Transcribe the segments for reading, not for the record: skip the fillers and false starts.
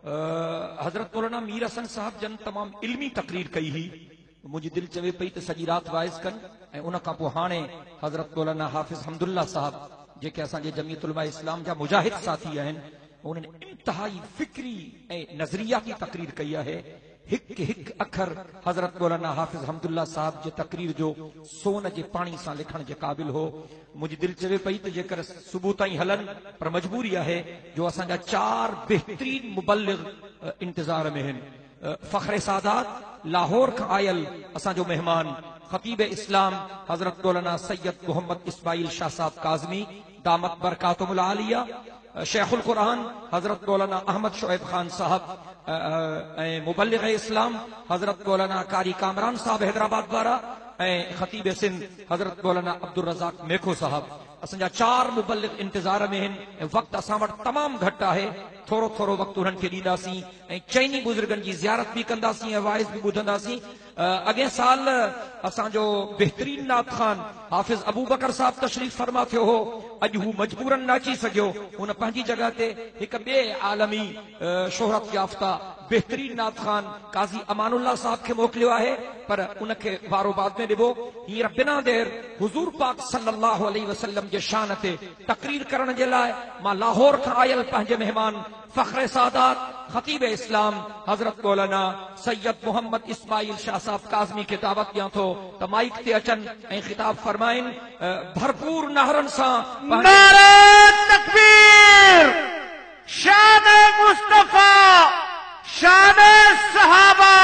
حضرت مولانا میر حسن صاحب جن تمام علمی تقریر کئی ہی مجھے دل چوے پئی تے سجی رات وائز کن ان کا پو ہانے حضرت مولانا حافظ حمداللہ صاحب جے اساں جے جمعیت علماء اسلام جا مجاہد ساتھی ہیں انہوں نے انتہائی فکری نظریاتی تقریر کیا ہے ہک اکھر حضرت مولانا حافظ حمداللہ صاحب جے تقریر جو سون جے پانی سان لکھن جے قابل ہو مجھے دل چوے پئی تے جے کر صبح تائیں ہلن پر مجبوری ہے جو اساں جا 4 بہترین مبلغ انتظار میں ہیں فخر سادات لاہور کا آئل اساں جو مہمان خطیب اسلام حضرت مولانا سید محمد اسماعیل شاہ صاحب کاظمی دامت برکاتہم العالیہ شیخ القرآن حضرت مولانا احمد شعیب خان صاحب مبلغ اسلام حضرت مولانا قاری کامران صاحب حیدرآباد وارا خطیب سندھ حضرت مولانا عبدالرزاق میکھو صاحب اسنجا 4 مبلغ انتظار میں ہیں وقت اساں وٹ تمام گھٹا ہے تھوڑو تھوڑو وقت انہن کے ڈیندا سی چینی بزرگن جی زیارت بھی کندا سی وائز بھی بدھندا سی اگے سال اساں جو بہترین نعت خان حافظ ابو بکر صاحب تشریف فرما تھے ہو اج ہو مجبورن ناچی سکیو ان پنجی جگہ تے ایک بے عالمی شہرت یافتہ بہترین نعت خان قاضی امان اللہ صاحب کے موکلیو ہے پر ان کے وارو بعد میں دیبو ہیر بنا دیر حضور پاک صلی اللہ علیہ وسلم کے شان تے تقریر کرن جے لائے ماں لاہور کا آئل پنجے مہمان فخر سادات خطیب اسلام حضرت مولانا سید محمد اسماعیل شاہ صاحب کاظمی کے دعوت دیاں تھو تو مائک تے اچن خطاب فرمائن بھرپور نہرن سا نعرہ تکبیر شان مصطفیٰ شان صحابہ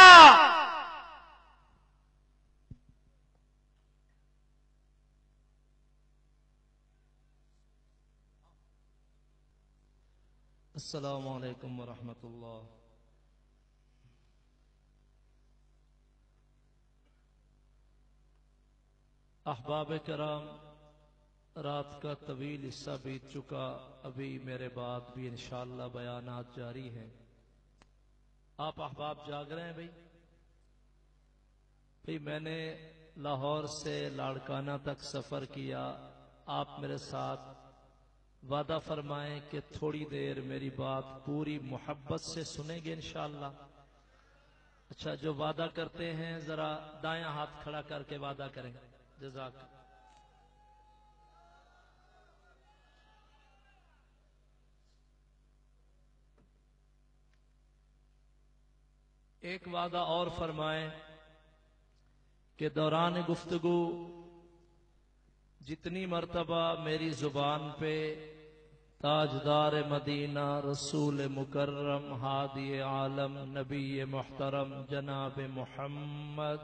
السلام علیکم ورحمۃ اللہ۔ احباب کرام، رات کا طویل حصہ بیت چکا، ابھی میرے بعد بھی انشاءاللہ بیانات جاری ہیں۔ آپ احباب جاگ رہے ہیں بھئی میں نے لاہور سے لاڑکانہ تک سفر کیا، آپ میرے ساتھ وعدہ فرمائیں کہ تھوڑی دیر میری بات پوری محبت سے سنیں گے انشاءاللہ۔ اچھا، جو وعدہ کرتے ہیں ذرا دائیں ہاتھ کھڑا کر کے وعدہ کریں، جزاک۔ ایک وعدہ اور فرمائیں کہ دوران گفتگو جتنی مرتبہ میری زبان پہ تاجدار مدینہ رسول مکرم ہادی عالم نبی محترم جناب محمد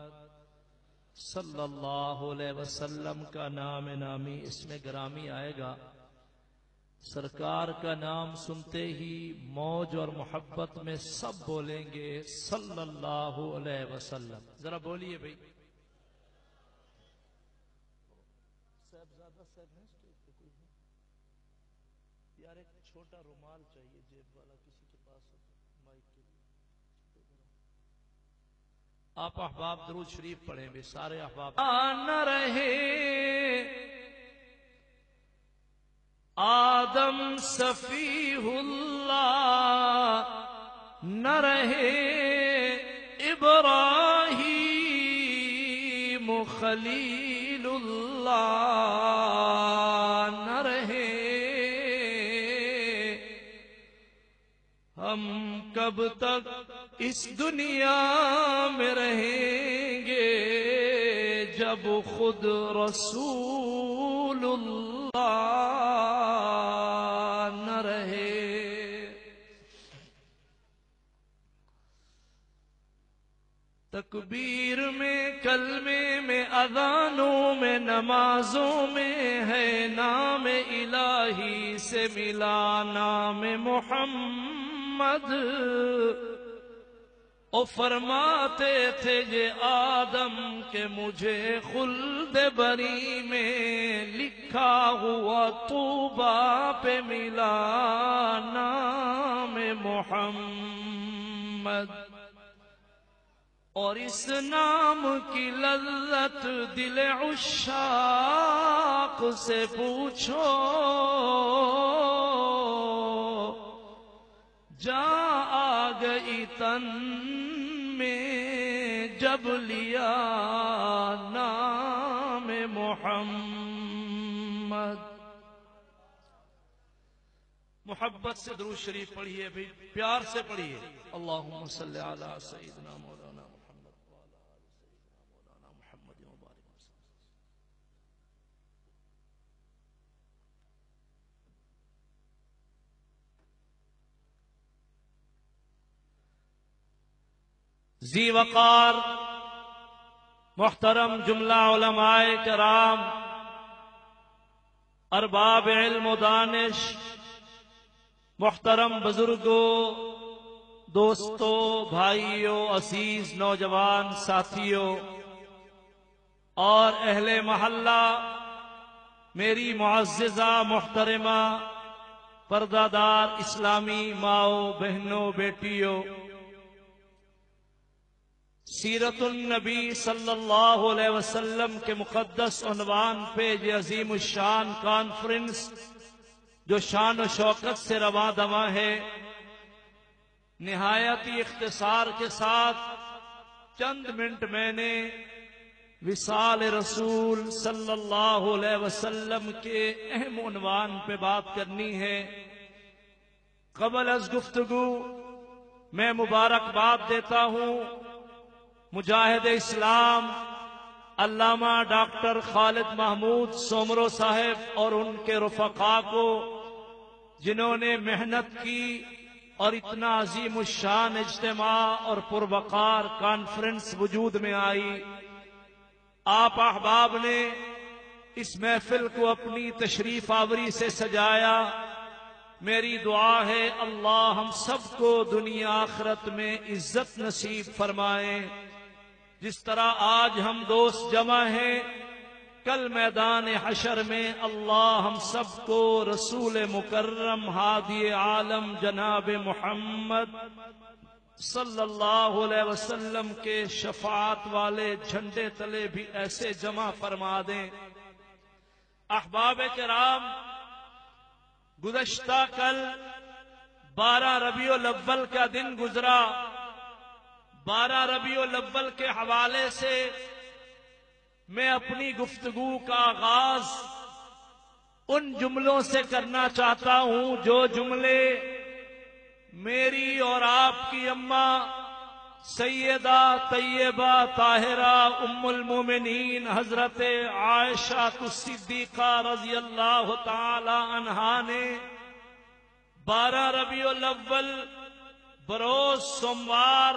صلی اللہ علیہ وسلم کا نام نامی اس میں گرامی آئے گا، سرکار کا نام سنتے ہی موج اور محبت میں سب بولیں گے صلی اللہ علیہ وسلم۔ ذرا بولیے بھئی۔ یار ایک چھوٹا رومال چاہیے جیب والا کسی کے پاس مائک کے لیے۔ آپ احباب درود شریف پڑھیں بھی، سارے احباب۔ نہ رہے آدم صفیہ اللہ، نہ رہے ابراہیم خلیل اللہ، نہ رہے ہم کب تک اس دنیا میں رہیں گے جب خود رسول اللہ نہ رہے۔ تکبیر میں، کلمے میں، اذانوں میں، نمازوں میں ہے نام الہی سے ملا نام محمد۔ او فرماتے تھے یہ آدم کہ مجھے خلد بری میں لکھا ہوا طوبیٰ پہ ملا نام محمد۔ اور اس نام کی لذت دل عشاق سے پوچھو، جہاں آ گئی تن میں جب لیا نام محمد. محبت سے درود شریف پڑھیے بھی، پیار سے پڑھیے. اللہم صلی علی سیدنا مولانا محمد وعلی آل سیدنا مولانا محمد مبارک وسلم. ذی وقار محترم جملہ علماء کرام، ارباب علم و دانش، محترم بزرگوں، دوستوں، بھائیوں، عزیز نوجوان ساتھیوں اور اہل محلہ، میری معززہ محترمہ پردہ دار اسلامی ماؤں، بہنوں، بیٹیوں، سیرت النبی صلی اللہ علیہ وسلم کے مقدس عنوان پہ یہ عظیم الشان کانفرنس جو شان و شوکت سے رواں دواں ہے، نہایت ہی اختصار کے ساتھ چند منٹ میں نے وصال رسول صلی اللہ علیہ وسلم کے اہم عنوان پہ بات کرنی ہے. قبل از گفتگو میں مبارکباد دیتا ہوں مجاہد اسلام علامہ ڈاکٹر خالد محمود سومرو صاحب اور ان کے رفقا کو، جنہوں نے محنت کی اور اتنا عظیم الشان اجتماع اور پروقار کانفرنس وجود میں آئی. آپ احباب نے اس محفل کو اپنی تشریف آوری سے سجایا. میری دعا ہے اللہ ہم سب کو دنیا آخرت میں عزت نصیب فرمائے. جس طرح آج ہم دوست جمع ہیں، کل میدان حشر میں اللہ ہم سب کو رسول مکرم ہادی عالم جناب محمد صلی اللہ علیہ وسلم کے شفاعت والے جھنڈے تلے بھی ایسے جمع فرما دیں. احباب کرام، گزشتہ کل 12 ربیع الاول کا دن گزرا. 12 ربیع الاول کے حوالے سے میں اپنی گفتگو کا آغاز ان جملوں سے کرنا چاہتا ہوں جو جملے میری اور آپ کی اماں سیدہ طیبہ طاہرہ ام المومنین حضرت عائشہ الصدیقہ رضی اللہ تعالی عنہا نے 12 ربیع الاول بروز سوموار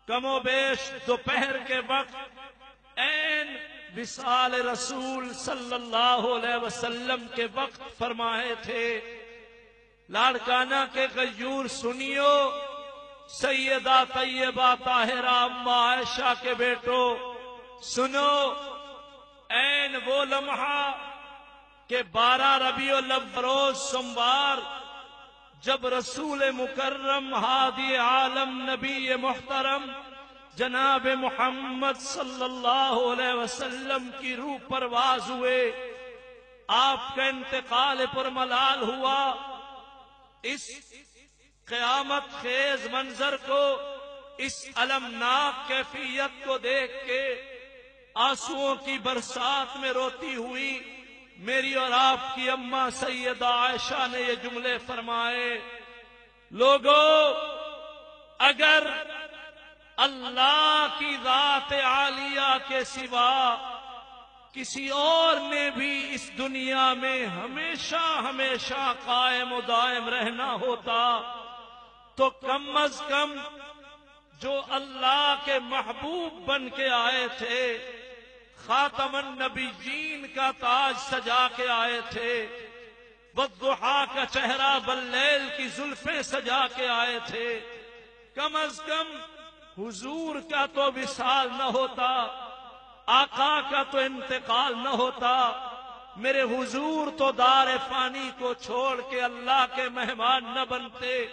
کم و بیش دوپہر کے وقت عین وصال رسول صلی اللہ علیہ وسلم کے وقت فرمائے تھے. لاڑکانہ کے غیور سنیو، سیدہ طیبہ طاہرہ اماں عائشہ کے بیٹو سنو، عین وہ لمحہ کہ 12 ربیع الاول روز سوموار جب رسول مکرم ہادی عالم نبی محترم جناب محمد صلی اللہ علیہ وسلم کی روح پرواز ہوئے، آپ کا انتقال پر ملال ہوا. اس قیامت خیز منظر کو، اس المناک کیفیت کو دیکھ کے آنسوؤں کی برسات میں روتی ہوئی میری اور آپ کی اماں سیدہ عائشہ نے یہ جملے فرمائے، لوگوں اگر اللہ کی ذات عالیہ کے سوا کسی اور نے بھی اس دنیا میں ہمیشہ ہمیشہ قائم و دائم رہنا ہوتا تو کم از کم جو اللہ کے محبوب بن کے آئے تھے، خاتم النبیین کا تاج سجا کے آئے تھے، والضحیٰ کا چہرہ باللیل کی زلفیں سجا کے آئے تھے، کم از کم حضور کا تو وصال نہ ہوتا، آقا کا تو انتقال نہ ہوتا، میرے حضور تو دار فانی کو چھوڑ کے اللہ کے مہمان نہ بنتے.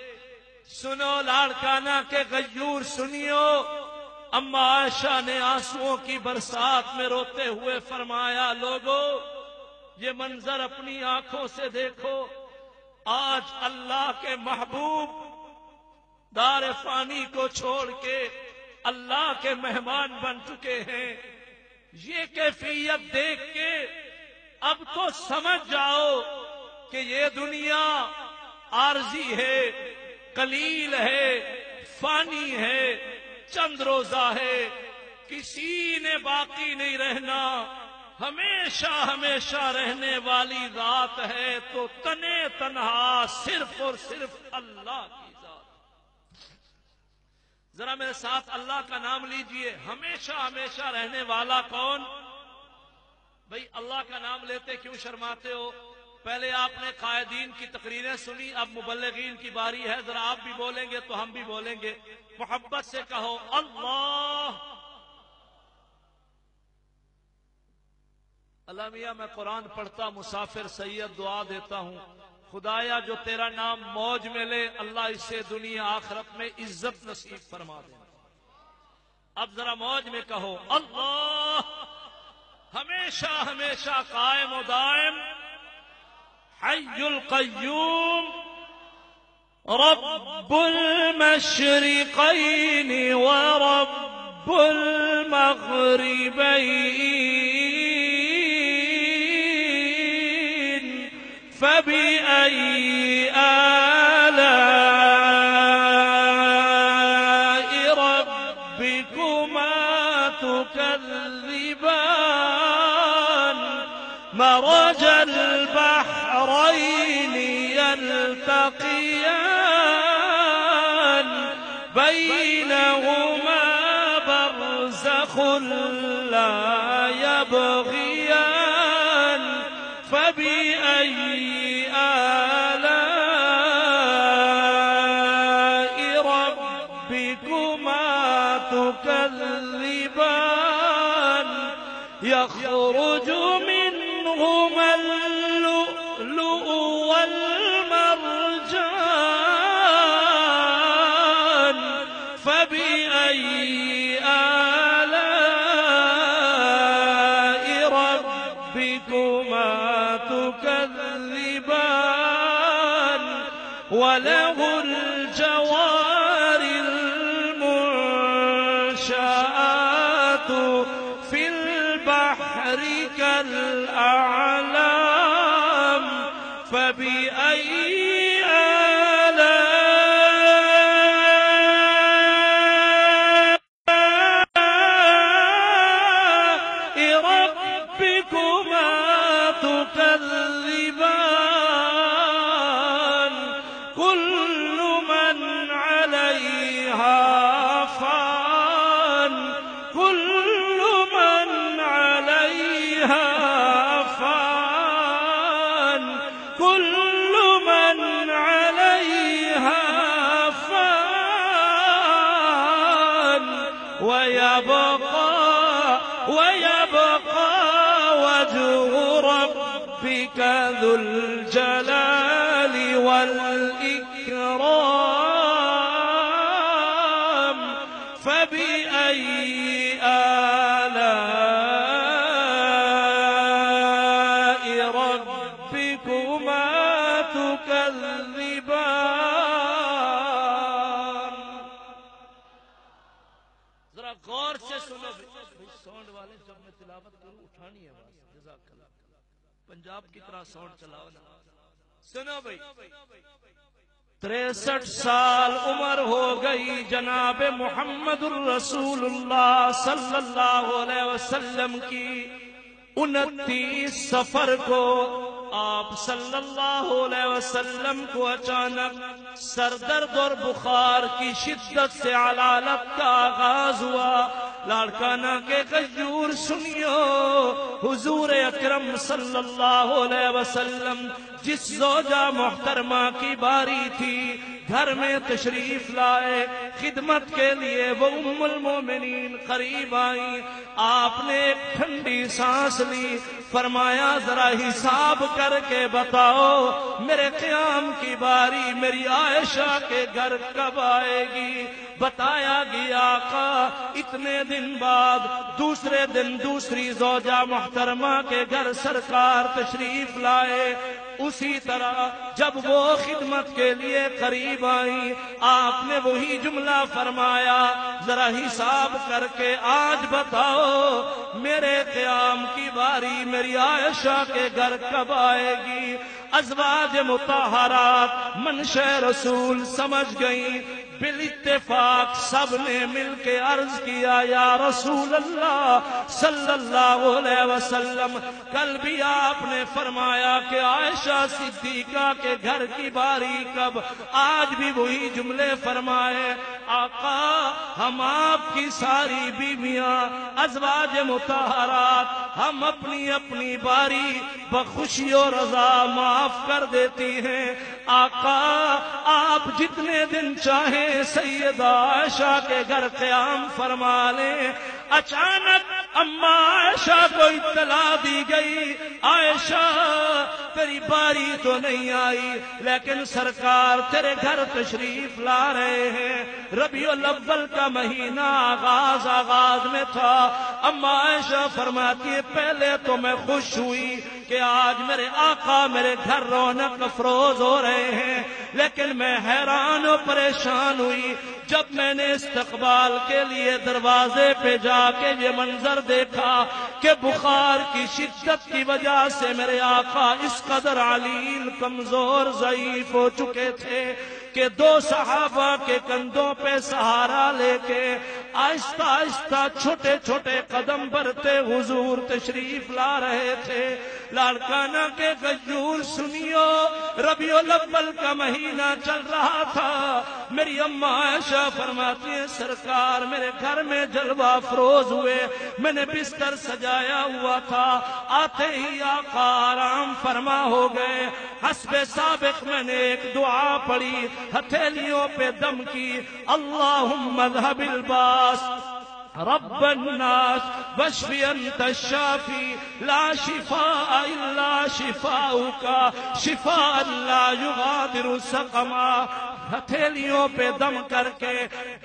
سنو لاڑکانہ کے غیور سنیو، اماں عائشہ نے آنسوؤں کی برسات میں روتے ہوئے فرمایا، لوگوں یہ منظر اپنی آنکھوں سے دیکھو. آج اللہ کے محبوب دار فانی کو چھوڑ کے اللہ کے مہمان بن چکے ہیں. یہ کیفیت دیکھ کے اب تو سمجھ جاؤ کہ یہ دنیا عارضی ہے، قلیل ہے، فانی ہے، چند روزہ ہے، کسی نے باقی نہیں رہنا. ہمیشہ ہمیشہ رہنے والی ذات ہے تو تنے تنہا صرف اور صرف اللہ کی ذات. ذرا میرے ساتھ اللہ کا نام لیجئے. ہمیشہ ہمیشہ رہنے والا کون؟ بھئی اللہ کا نام لیتے کیوں شرماتے ہو؟ پہلے آپ نے قائدین کی تقریریں سنی، اب مبلغین کی باری ہے. ذرا آپ بھی بولیں گے تو ہم بھی بولیں گے. محبت سے کہو اللہ. اللہ میاں میں قرآن پڑھتا مسافر سید دعا دیتا ہوں، خدایا جو تیرا نام موج میں لے اللہ اسے دنیا آخرت میں عزت نصیب فرما دے. اب ذرا موج میں کہو اللہ. ہمیشہ ہمیشہ قائم و دائم، حی القیوم، رب المشرقین ورب المغربین فبأي آلاء ربكما تكذبان مرج البحرين يلتقيان بينهما برزخ لا يبغيان فبأي آلاء ربكما تكذبان يخرج منهما اللؤلؤ والمرجان فبأي آلاء ربكما تكذبان وله الجوار المنشآت في البحر كالأعلام فبأي ربكما تكذبان كل من عليها فان كل من عليها فان كل من عليها فان ويبقى وجه ربك ذو الجلال والإكرام فبأي آلاء ربكما تكذبان. ذرا غور سے سنو. ساؤنڈ والے جب میں تلاوت کروں اٹھانی ہے بات. جزاک اللہ. پنجاب کی طرح ساؤنڈ چلاؤ نا. سنو بھائی. 63 سال عمر ہو گئی جناب محمد الرسول اللہ صلی اللہ علیہ وسلم کی. 29 سفر کو آپ صلی اللہ علیہ وسلم کو اچانک سر درد اور بخار کی شدت سے علالت کا آغاز ہوا. لاڑکانہ کے غیور سنیو، حضور اکرم صلی اللہ علیہ وسلم جس زوجہ محترمہ کی باری تھی گھر میں تشریف لائے خدمت کے لیے، وہ ام المومنین قریب آئیں. آپ نے ایک ٹھنڈی سانس لی، فرمایا ذرا حساب کر کے بتاؤ میرے قیام کی باری میری عائشہ کے گھر کب آئے گی؟ بتایا گیا آقا اتنے دن بعد دوسرے دن دوسری زوجہ محترمہ کے گھر سرکار تشریف لائے. اسی طرح جب وہ خدمت کے لیے قریب آئی آپ نے وہی جملہ فرمایا، ذرا حساب کر کے آج بتاؤ میرے قیام کی باری میری عائشہ کے گھر کب آئے گی؟ ازواج مطہرات منشا رسول سمجھ گئیں، بالاتفاق سب نے مل کے عرض کیا، یا رسول اللہ صلی اللہ علیہ وسلم، کل بھی آپ نے فرمایا کہ عائشہ صدیقہ کے گھر کی باری کب؟ آج بھی وہی جملے فرمائے، آقا ہم آپ کی ساری بیویاں ازواج مطہرات ہم اپنی اپنی باری بخوشی و رضا معاف کر دیتی ہیں، آقا آپ جتنے دن چاہیں سیدہ عائشہ کے گھر قیام فرما لیں۔ اچانک اما عائشہ کو اطلاع دی گئی، عائشہ تیری باری تو نہیں آئی لیکن سرکار تیرے گھر تشریف لا رہے ہیں۔ ربیع الاول کا مہینہ آغاز میں تھا، اما عائشہ فرماتی ہے پہلے تو میں خوش ہوئی کہ آج میرے آقا میرے گھر رونق افروز ہو رہے ہیں، لیکن میں حیران و پریشان ہوئی جب میں نے استقبال کے لیے دروازے پہ جا کے یہ منظر دیکھا کہ بخار کی شدت کی وجہ سے میرے آقا اس قدر علیل کمزور ضعیف ہو چکے تھے کہ دو صحابہ کے کندھوں پہ سہارا لے کے آہستہ آہستہ چھوٹے چھوٹے قدم بڑھتے حضور تشریف لا رہے تھے۔ لاڑکانہ کے غیور سنیو، ربیع الاول کا مہینہ چل رہا تھا، میری اماں عائشہ فرماتی ہیں سرکار میرے گھر میں جلوہ افروز ہوئے، میں نے بستر سجایا ہوا تھا، آتے ہی آقا آرام فرما ہو گئے۔ حسب سابق میں نے ایک دعا پڑھی، ہتھیلیوں پہ دم کی، اللہم اذھب الباس رب الناس واشف انت الشافی لا شفاء الا شفاؤک شفاء لا یغادر سقما۔ ہتھیلیوں پہ دم کر کے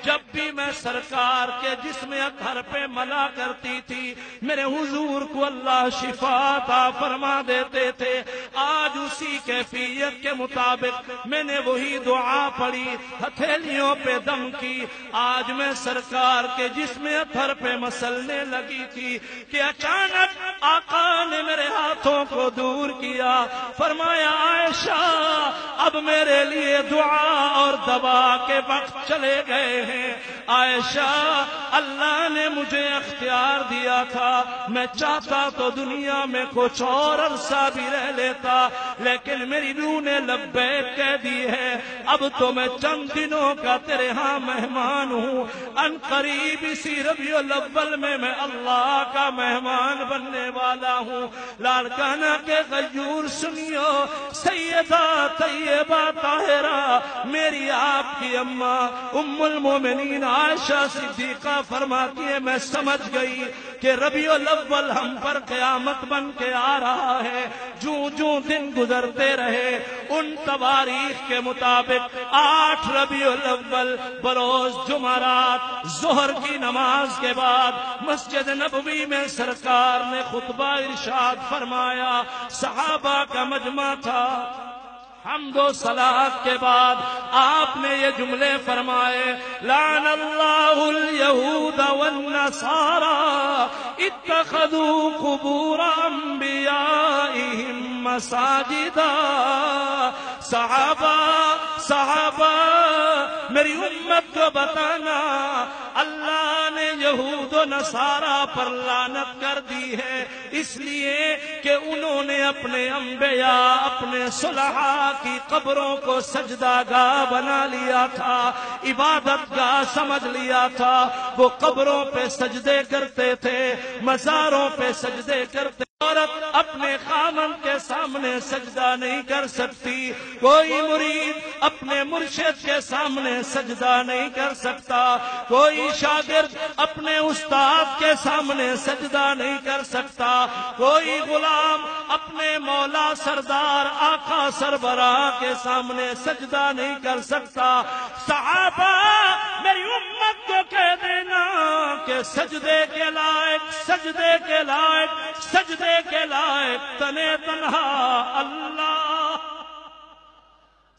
جب بھی میں سرکار کے جسم اطہر پہ ملا کرتی تھی میرے حضور کو اللہ شفا عطا فرما دیتے تھے۔ آج اسی کیفیت کے مطابق میں نے وہی دعا پڑھی، ہتھیلیوں پہ دم کی، آج میں سرکار کے جسم اطہر پہ مسلنے لگی تھی کہ اچانک آقا نے میرے ہاتھوں کو دور کیا، فرمایا عائشہ اب میرے لیے دعا اور دوا کے وقت چلے گئے ہیں۔ عائشہ اللہ نے مجھے اختیار دیا تھا، میں چاہتا تو دنیا میں کچھ اور عرصہ بھی رہ لیتا، لیکن میری روح نے لبیک کہہ دی ہے، اب تو میں چند دنوں کا تیرے ہاں مہمان ہوں، ان قریب اسی ربیع الاول میں اللہ کا مہمان بننے والا ہوں۔ لاڑکانہ کے غیور سنیو، سیدہ طیبہ طاہرہ میری آپ کی اماں ام المومنین عائشہ صدیقہ فرماتی ہے میں سمجھ گئی کہ ربیع الاول ہم پر قیامت بن کے آ رہا ہے۔ جوں جوں دن گزرتے رہے ان تواریخ کے مطابق 8 ربیع الاول بروز جمعرات ظہر کی نماز کے بعد مسجد نبوی میں سرکار نے خطبہ ارشاد فرمایا، صحابہ کا مجمع تھا، حمد و صلاۃ کے بعد آپ نے یہ جملے فرمائے، لعن اللہ الیہود والنصارى اتخذوا قبور انبیائہم مساجدا۔ صحابہ میری امت کو بتانا، اللہ نے یہود و نصارہ پر لعنت کر دی ہے اس لیے کہ انہوں نے اپنے انبیاء اپنے صلحاء کی قبروں کو سجدہ گاہ بنا لیا تھا، عبادت گاہ سمجھ لیا تھا۔ وہ قبروں پہ سجدے کرتے تھے، مزاروں پہ سجدے کرتے، عورت اپنے خامن کے سامنے سجدہ نہیں کر سکتی، کوئی مرید اپنے مرشد کے سامنے سجدہ نہیں کر سکتا، کوئی شاگرد اپنے استاد کے سامنے سجدہ نہیں کر سکتا، کوئی غلام اپنے مولا سردار آقا سربراہ کے سامنے سجدہ نہیں کر سکتا۔ صحابہ میری امت کو کہہ دینا کہ سجدے کے لائق، سجدے کے لائق، سجدے کے لائق تنے تنہا اللہ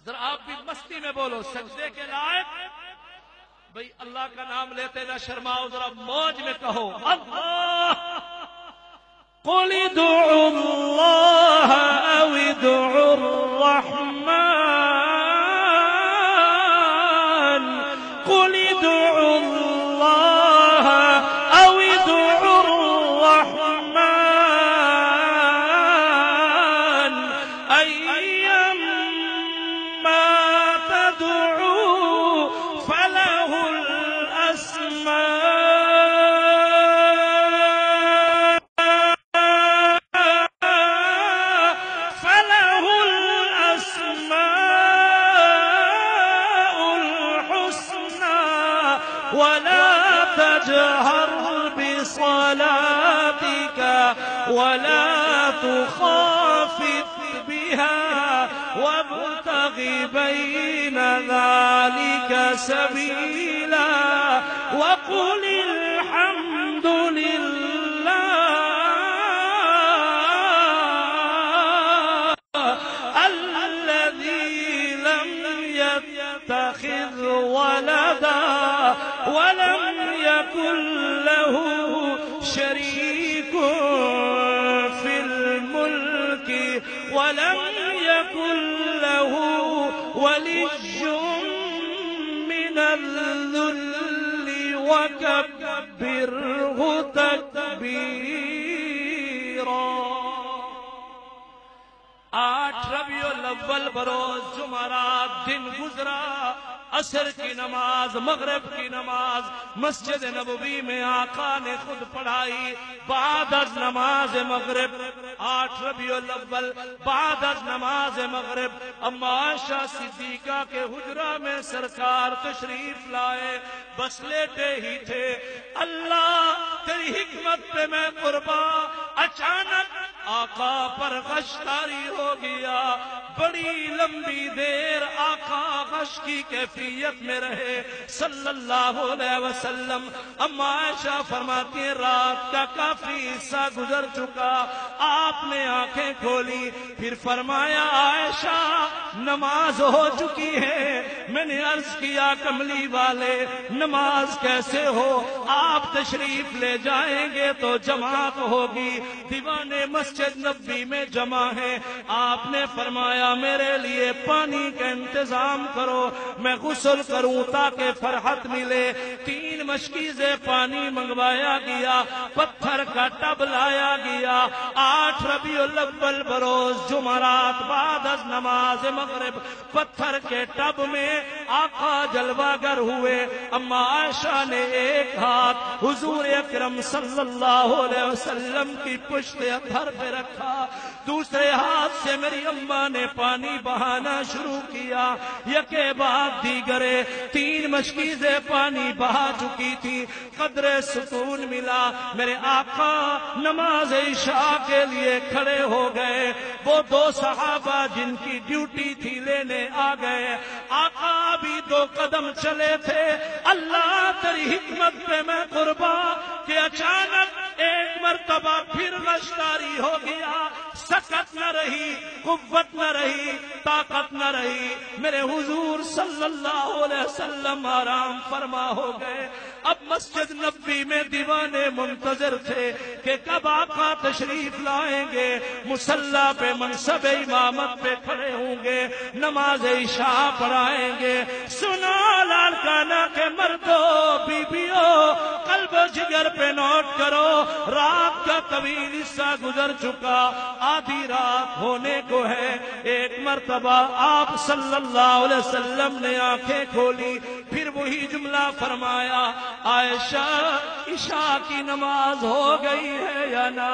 ذرا آپ بھی مستی میں بولو، سجدے کے لائق بھئی اللہ کا نام لیتے نہ شرماؤ، ذرا موج میں کہو اللہ. قل ادعوا اللہ او ادعوا الرحمن، قل ادعوا اللہ او ادعوا الرحمن، ایما تدعوا فلہ الاسماء ولا تجهر بصلاتك ولا تخافت بها وابتغ بين ذلك سبيلا وقل الحمد لله الذي لم يتخذ ولدا ولم يكن له شريك في الملك ولم يكن له ولي من الذل وكبره تكبيرا. 8 ربیع الاول بروز جمعرات دن گزرا، عصر کی نماز مغرب کی نماز مسجد نبوی میں آقا نے خود پڑھائی. بعد از نماز مغرب 8 ربیع الاول بعد از نماز مغرب اما عائشہ صدیقہ کے حجرہ میں سرکار تشریف لائے. بس لیٹے ہی تھے، اللہ تیری حکمت پہ میں قربان، اچانک آقا پر غش طاری ہو گیا. بڑی لمبی دیر آقا غش کی کیفیت میں رہے صلی اللہ علیہ وسلم. اما عائشہ فرماتی ہیں رات کا کافی حصہ گزر چکا، آپ نے آنکھیں کھولی، پھر فرمایا عائشہ نماز ہو چکی ہے. میں نے عرض کیا کملی والے نماز کیسے ہو؟ آپ تشریف لے جائیں گے تو جماعت ہوگی، دیوانے مسجد نبوی میں جمع ہیں. آپ نے فرمایا میرے لیے پانی کا انتظام کرو، میں غسل کروں تاکہ فرحت ملے. 3 مشکیزیں پانی منگوایا گیا، پتھر کا ٹب لایا گیا. 8 ربیع الاول بروز جمعرات بعد از نماز مغرب پتھر کے ٹب میں آقا جلوہ گر ہوئے. اما عائشہ نے ایک ہاتھ حضور اکرم صلی اللہ علیہ وسلم کی پشت اطہر پہ رکھا، دوسرے ہاتھ سے میری اماں نے پانی بہانا شروع کیا. یکے بعد دیگرے 3 مشکیزیں پانی بہا چکی تھی. قدر سکون ملا. میرے آقا نماز عشاء کے لیے کھڑے ہو گئے. وہ 2 صحابہ جن کی ڈیوٹی تھی لینے آ گئے. آقا بھی 2 قدم چلے تھے. اللہ تیری حکمت پہ میں قربان کہ اچانک ایک مرتبہ پھر غش طاری ہو گیا. سکت نہ رہی، قوت نہ رہی، طاقت نہ رہی. میرے حضور صلی اللہ علیہ وسلم آرام فرما ہو گئے. اب مسجد نبوی میں دیوانے منتظر تھے کہ کب آقا تشریف لائیں گے، مصلی پہ منصب امامت پہ کھڑے ہوں گے، نماز عشاء پڑھائیں گے. سنو لاڑکانہ کے مردوں بیبیوں، قلب و جگر پہ نوٹ کرو، رات کا طویل حصہ گزر چکا، آدھی رات ہونے کو ہے. ایک مرتبہ آپ صلی اللہ علیہ وسلم نے آنکھیں کھولی، پھر وہی جملہ فرمایا عائشہ عشاء کی نماز ہو گئی ہے یا نہ؟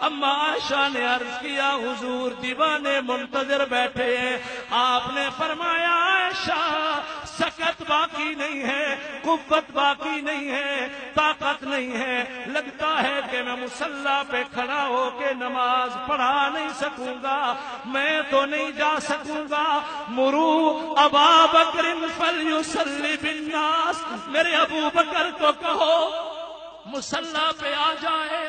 اما عائشہ نے عرض کیا حضور دیوانے منتظر بیٹھے ہیں. آپ نے فرمایا عائشہ سکت باقی نہیں ہے، قوت باقی نہیں ہے، طاقت نہیں ہے. لگتا ہے کہ میں مصلی پہ کھڑا ہو کے نماز پڑھا نہیں سکوں گا، میں تو نہیں جا سکوں گا. مرو ابا بکر فلیصلی بالناس، میرے ابو بکر کو کہو مصلی پہ آ جائے.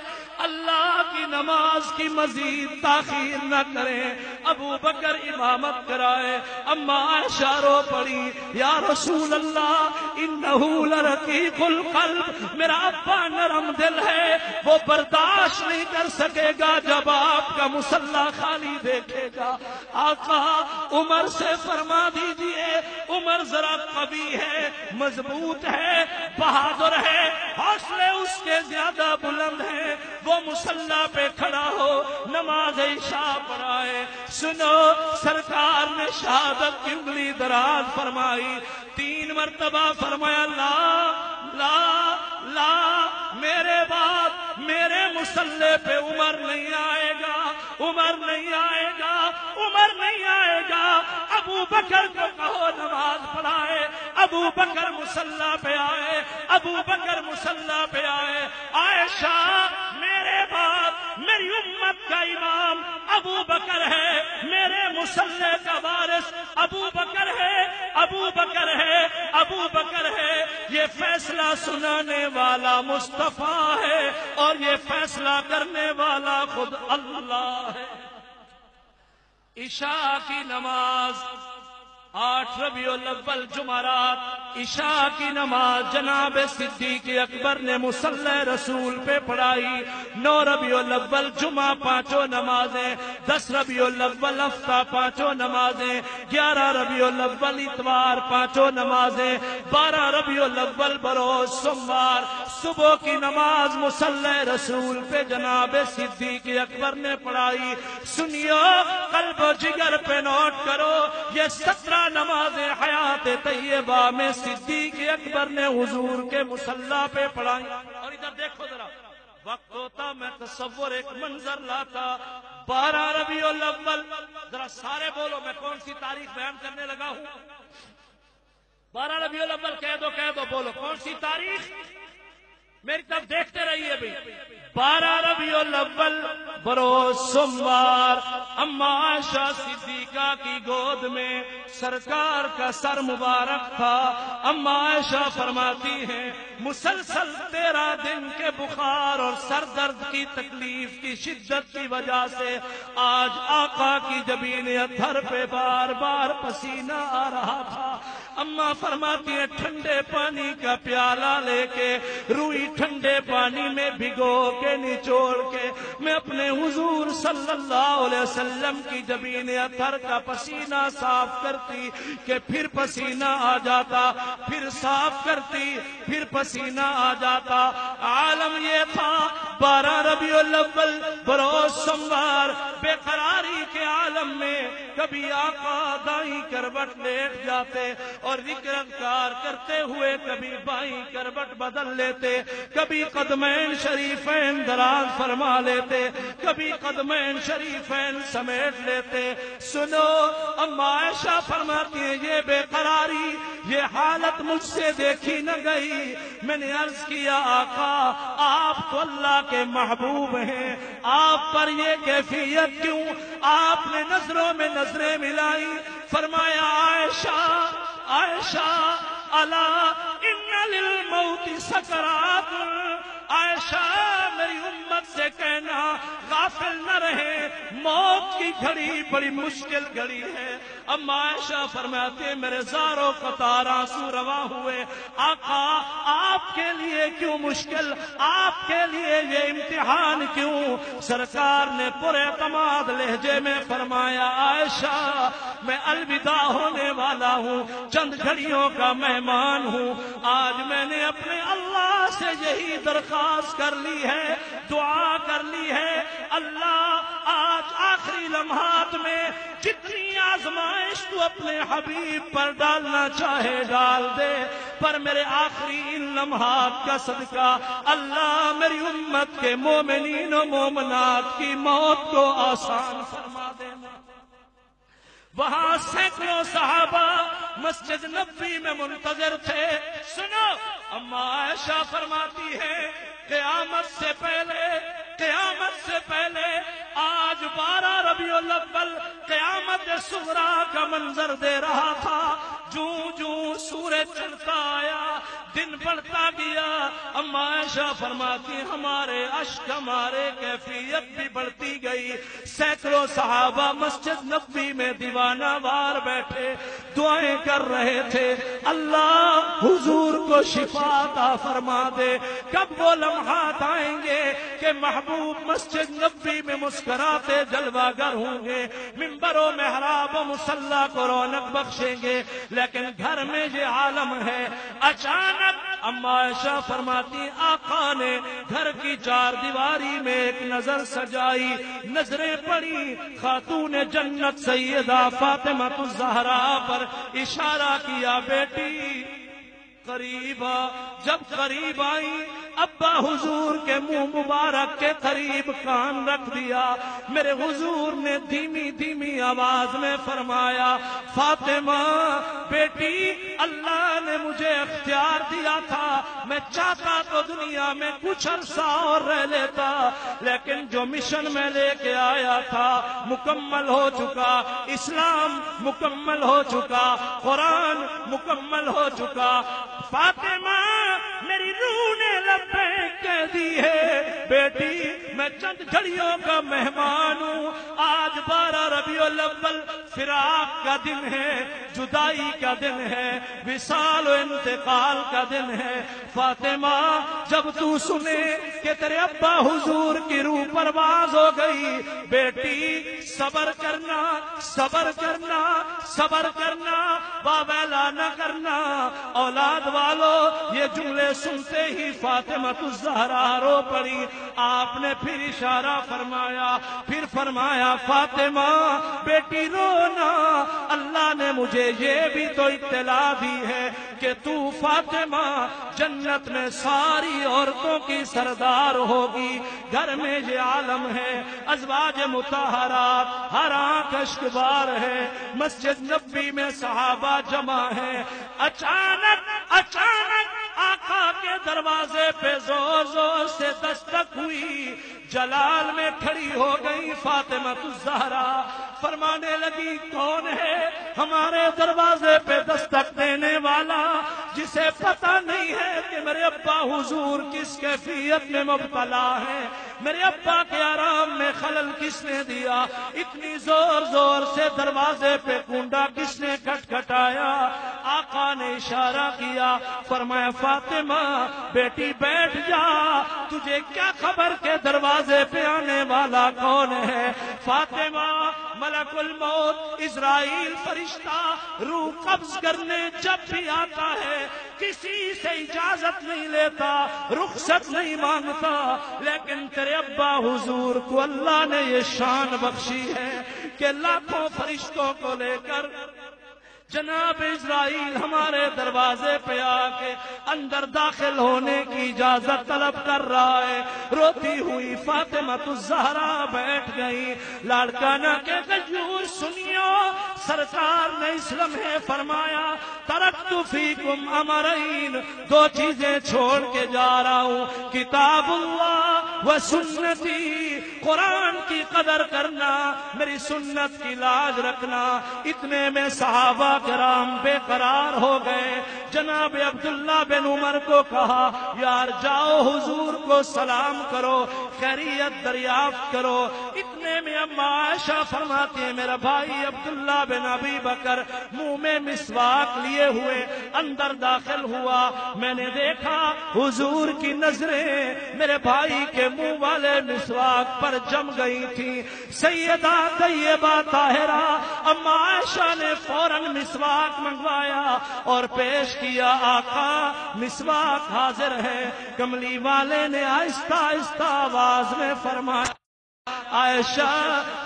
اللہ کی نماز کی مزید تاخیر نہ کریں، ابو بکر امامت کرائے۔ اما عائشہ رو پڑی، یا رسول اللہ انہو لرقیق القلب، میرا ابا نرم دل ہے، وہ برداشت نہیں کر سکے گا جب آپ کا مصلی خالی دیکھے گا۔ آقا عمر سے فرما دیجئے، عمر ذرا قوی ہے، مضبوط ہے، بہادر ہے، حوصلے اس کے زیادہ بلند ہیں، وہ مصلی پہ کھڑا ہو نماز عشاء پڑھائے۔ سنو، سرکار نے شہادت کی انگلی دراز فرمائی، 3 مرتبہ فرمایا لا لا لا، میرے بعد میرے مصلی پہ عمر نہیں آئے گا، عمر نہیں آئے گا، عمر نہیں آئے گا۔ ابو بکر کو کہو نماز پڑھائے۔ ابو بکر مصلی پہ آئے، ابو بکر مصلی پہ آئے۔ عائشہ میرے بعد میری امت کا امام ابو بکر ہے، میرے مصلی کا وارث ابو بکر ہے، ابو بکر ہے، ابو بکر ہے۔ یہ فیصلہ سنانے والا مصطفیٰ ہے اور یہ فیصلہ کرنے والا خود اللہ ہے۔ عشاء کی نماز 8 ربیع الاول جمعرات، عشاء کی نماز جناب صدیق اکبر نے مصلی رسول پہ پڑھائی۔ 9 ربیع الاول جمعہ 5 نمازیں، 10 ربیع الاول ہفتہ 5 نمازیں، 11 ربیع الاول اتوار 5 نمازیں، 12 ربیع الاول بروز سوموار صبح کی نماز مصلی رسول پہ جناب صدیق اکبر نے پڑھائی۔ سنیو، قلب و جگر پہ نوٹ کرو، یہ 17 نمازیں حیات طیبہ میں صدیق اکبر نے حضور کے مصلی پہ پڑھائی۔ اور ادھر دیکھو ذرا، وقت ہوتا میں تصور ایک منظر لاتا۔ 12 ربیع الاول، ذرا سارے بولو، میں کون سی تاریخ بیان کرنے لگا ہوں؟ 12 ربیع الاول کہہ دو بولو، کون سی تاریخ؟ میری طرف دیکھتے رہیے بھی۔ 12 ربیع الاول بروز سوموار، اما عائشہ صدیقہ کی گود میں سرکار کا سر مبارک تھا۔ اما عائشہ فرماتی ہیں مسلسل 13 دن کے بخار اور سر درد کی تکلیف کی شدت کی وجہ سے آج آقا کی جبین اطہر پہ بار بار پسینہ آ رہا تھا۔ اما فرماتی ہیں ٹھنڈے پانی کا پیالہ لے کے، روئی ٹھنڈے پانی میں بھگو کے نچوڑ کے میں اپنے حضور صلی اللہ علیہ وسلم کی جبین اطہر کا پسینہ صاف کرتی کہ پھر پسینہ آ جاتا، پھر صاف کرتی، پھر پسینہ آ جاتا۔ عالم یہ تھا 12 ربیع الاول بروز سوموار بے قراری کے عالم میں کبھی آقا دائیں کروٹ لیٹ جاتے اور ذکر اذکار کرتے ہوئے کبھی بائیں کروٹ بدل لیتے، کبھی قدمین شریفین دراز فرما لیتے، کبھی قدمین شریفین سمیٹ لیتے۔ سنو، اما عائشہ فرماتی ہیں یہ بے قراری، یہ حالت مجھ سے دیکھی نہ گئی۔ میں نے عرض کیا آقا آپ تو اللہ کے محبوب ہیں، آپ پر یہ کیفیت کیوں؟ آپ نے نظروں میں نظریں ملائی، فرمایا عائشہ عائشہ الا ان للموت سکرات، عائشہ میری امت سے کہنا غافل نہ رہے، موت کی گھڑی بڑی مشکل گھڑی ہے۔ اما عائشہ فرماتے ہیں میرے زاروں قطار آنسو روا ہوئے، آقا آپ کے لیے کیوں مشکل، آپ کے لیے یہ امتحان کیوں؟ سرکار نے پورے اعتماد لہجے میں فرمایا عائشہ میں الوداع ہونے والا ہوں، چند گھڑیوں کا مہمان ہوں، آج میں نے اپنے اللہ سے یہی درخواست کر لی ہے، دعا کر لی ہے، اللہ آج آخری لمحات میں جتنی آزمائش تو اپنے حبیب پر ڈالنا چاہے ڈال دے، پر میرے آخری ان لمحات کا صدقہ اللہ میری امت کے مومنین و مومنات کی موت کو آسان فرما دینا۔ وہاں سینکڑوں صحابہ مسجد نبوی میں منتظر تھے۔ سنو، اما عائشہ فرماتی ہے قیامت سے پہلے آج 12 ربیع الاول قیامت صغریٰ کا منظر دے رہا تھا۔ جوں جوں سورج چڑھتا آیا، دن بڑھتا گیا، اما عائشہ فرماتی ہمارے اشک، ہمارے کیفیت بھی بڑھتی گئی۔ سینکڑوں صحابہ مسجد نبوی میں دیوانہ وار بیٹھے دعائیں کر رہے تھے، اللہ حضور کو شفا عطا فرما دے۔ کب وہ لمحات آئیں گے کہ محبوب مسجد نبوی میں مسکراتے جلوہ گر ہوں گے، منبر و محراب و مصلی کو رونق بخشیں گے، لیکن گھر میں یہ عالم ہے۔ اچانک اما عائشہ فرماتی آقا نے گھر کی چار دیواری میں ایک نظر سجائی، نظریں پڑی، خاتون جنت سیدہ فاطمہ الزہرا پر اشارہ کیا، بیٹی قریب آ۔ جب قریب آئی، ابا حضور کے منہ مبارک کے قریب کان رکھ دیا، میرے حضور نے دھیمی دھیمی آواز میں فرمایا، فاطمہ بیٹی، اللہ نے مجھے اختیار دیا تھا، میں چاہتا تو دنیا میں کچھ عرصہ اور رہ لیتا، لیکن جو مشن میں لے کے آیا تھا مکمل ہو چکا، اسلام مکمل ہو چکا، قرآن مکمل ہو چکا۔ فاطمہ میری روح نے لبیک کہہ دی ہے، بیٹی میں چند گھڑیوں کا مہمان ہوں، آج 12 ربیع الاول فراق کا دن ہے، جدائی کا دن ہے، وصال و انتقال کا دن ہے۔ فاطمہ جب تو سنے کہ تیرے ابا حضور کی روح پرواز ہو گئی، بیٹی صبر کرنا، صبر کرنا، صبر کرنا، باویلا نہ کرنا۔ اولاد والو یہ جملے سنتے ہی فاطمہ الزہرا رو پڑی۔ آپ نے پھر اشارہ فرمایا، پھر فرمایا فاطمہ بیٹی رونا، اللہ نے مجھے یہ بھی تو اطلاع دی ہے کہ تو فاطمہ جنت میں ساری عورتوں کی سردار ہوگی۔ گھر میں یہ عالم ہے، ازواج مطہرات، ہر آنکھ اشک بار ہے، مسجد نبوی میں صحابہ جمع ہے۔ اچانک آقا کے دروازے پہ زور زور سے دستک ہوئی، جلال میں کھڑی ہو گئی فاطمہ الزہرا، فرمانے لگی کون ہے ہمارے دروازے پہ دستک دینے والا، جسے پتہ نہیں ہے کہ میرے ابا حضور کس کیفیت میں مبتلا ہے، میرے ابا کے آرام میں خلل کس نے دیا، اتنی زور زور سے دروازے پہ کنڈا کس نے کھٹکھٹایا۔ آقا نے اشارہ کیا، فرمایا فاطمہ بیٹی بیٹھ جا، تجھے کیا خبر کہ دروازے پہ آنے والا کون ہے؟ فاطمہ ملک الموت اسرائیل فرشتہ روح قبض کرنے جب بھی آتا ہے کسی سے اجازت نہیں لیتا، رخصت نہیں مانگتا، لیکن تیرے ابا حضور کو اللہ نے یہ شان بخشی ہے کہ لاکھوں فرشتوں کو لے کر جناب اسرائیل ہمارے دروازے پہ آ کے اندر داخل ہونے کی اجازت طلب کر رہا ہے۔ روتی ہوئی فاطمہ الزہرا بیٹھ گئی، لاڑکانہ کے غیور سنیو، سرکار نے اس لمحے فرمایا ترکت فیکم امرین، دو چیزیں چھوڑ کے جا رہا ہوں، کتاب اللہ و سنتی، قرآن کی قدر کرنا، میری سنت کی لاج رکھنا۔ اتنے میں صحابہ کرام بے قرار ہو گئے۔ جناب عبداللہ بن عمر کو کہا یار جاؤ حضور کو سلام کرو، خیریت دریافت کرو۔ اتنے میں اما عائشہ فرماتی ہے میرا بھائی عبداللہ بن ابی بکر منہ میں مسواک لیے ہوئے اندر داخل ہوا، میں نے دیکھا حضور کی نظریں میرے بھائی کے منہ والے مسواک پر جم گئی تھی۔ سیدہ طیبہ طاہرہ اما عائشہ نے فوراً مسواک منگوایا اور پیش کیا، آقا مسواک حاضر ہے۔ کملی والے نے آہستہ آہستہ آواز میں فرمایا عائشہ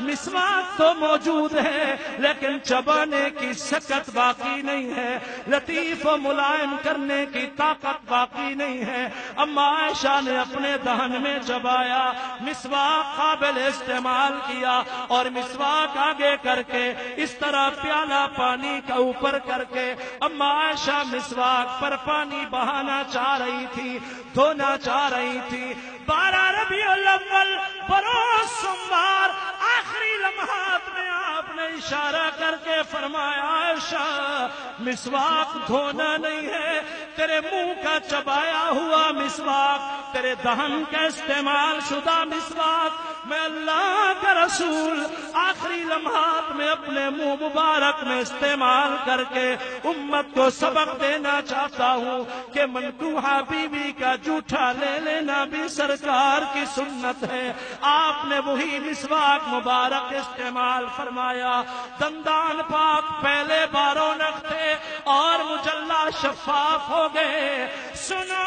مسواک تو موجود ہے لیکن چبانے کی سکت باقی نہیں ہے، لطیف و ملائم کرنے کی طاقت باقی نہیں ہے۔ اما عائشہ نے اپنے دہن میں چبایا، مسواک قابل استعمال کیا اور مسواک آگے کر کے اس طرح پیالہ پانی کا اوپر کر کے اما عائشہ مسواک پر پانی بہانا چاہ رہی تھی، دھونا چاہ رہی تھی۔ 12 ربیع الاول بروز سوموار آخری لمحات میں آپ نے اشارہ کر کے فرمایا عائشہ مسواک دھونا نہیں ہے، تیرے منہ کا چبایا ہوا مسواک، تیرے دہن کا استعمال شدہ مسواک میں اللہ کا رسول آخری لمحات میں اپنے منہ مبارک میں استعمال کر کے امت کو سبق دینا چاہتا ہوں کہ منکوحہ بیوی کا جھوٹا لے لینا بھی سرکار کی سنت ہے۔ آپ نے وہی مسواک مبارک استعمال فرمایا، دندان پاک پہلے بارونق تھے اور مجلہ شفاف ہو گئے۔ سنو